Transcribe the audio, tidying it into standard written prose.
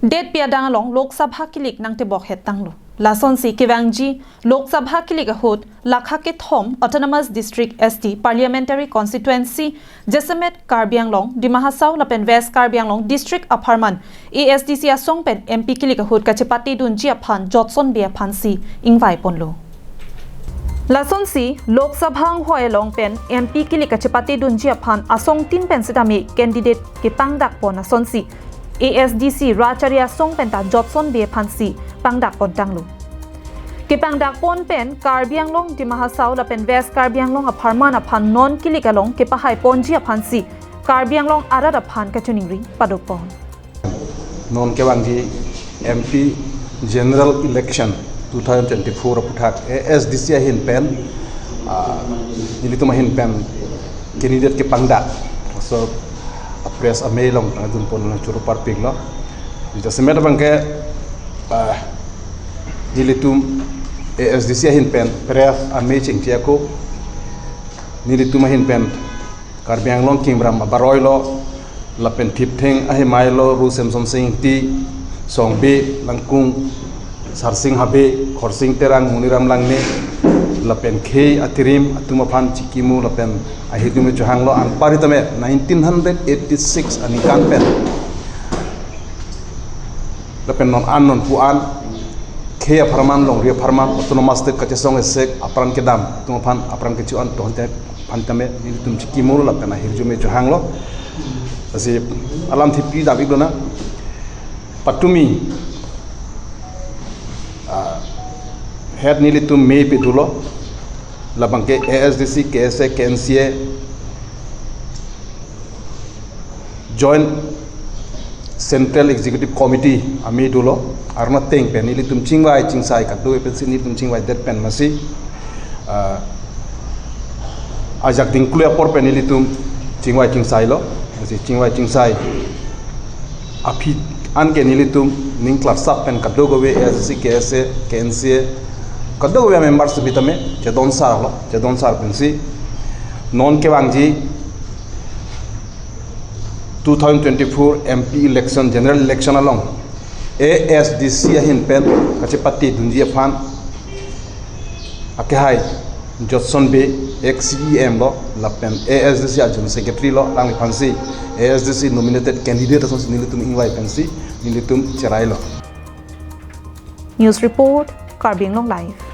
Det piadang long Lok Sabha kelik nang te bok het tanglo. Lason si kewangji Lok Sabha kelik ahut lakha ke thom Autonomous District ST Parliamentary Constituency Jesamet Karbi Anglong Dimahasau lapen West Karbi Anglong District Aparman ASDC asong pen MP kelik ahut kachepati dunji aphan Jotson Bey aphansi ingwai ponlo. Lason si Lok Sabha hoi long pen MP kelik kachepati dunji aphan asong tin pen sidami candidate ke pangdak pon ason si ASDC Racharia Song Penta Jotson Bey Phansi Pangdak Pon Tanglu. Ke Pangdak Pon Pen Karbiang Long di Mahasau la Pen West Karbiang Long Aparman Aphan Non Kilikalong ke Pahai Ponji Aphansi Karbiang Long Arad Aphan Kachuningri Padopon. Non Kewangji MP General Election 2024 Puthak ASDC Hin Pen Nilituma Hin Pen candidate ke Pangdak so press a mail long adun pon na churu par piglo jita semet bangke nilitum ASDC hin pen pref a matching tiako nilitum hin pen Karbiang long kimbram baroilo la pen tiptheng a himailo ru semsom sing ti songbe langkung sarsing habe khorsing terang muniram langne la pen khe atirim atuma phan chikimu la pen ahidume johanglo ang paritame 1986 ani kan pen la pen non anon puan khe farman long ria farman autonomous state kachesong esek apran kedam tuma phan apran ke chuan tonte phantame ni tum chikimu la pen ahidume johanglo asi alam thipi dabi glona patumi head nili tum me pedulo labang ke ASDC KSA KNCA Joint Central Executive Committee ami dulo arna teng pen nili tum chingwai chingsai kadu pen sini tum chingwai det pen masi ajak dingklu apor pen nili tum chingwai chingsai lo masi chingwai chingsai api an ke nili tum ning class sap pen kadu go we ASDC KSA KNCA kaddo we members bitame chedon sar pensi non kewangji 2024 MP election general election along ASDC hin pen kachepati dunji aphan akehai Jotson Bey ex-CEM lo lapen ASDC ajun secretary lo lang phansi ASDC nominated candidate ason nilitum ingwai pensi nilitum cherai lo. News report Karbi Anglong Live.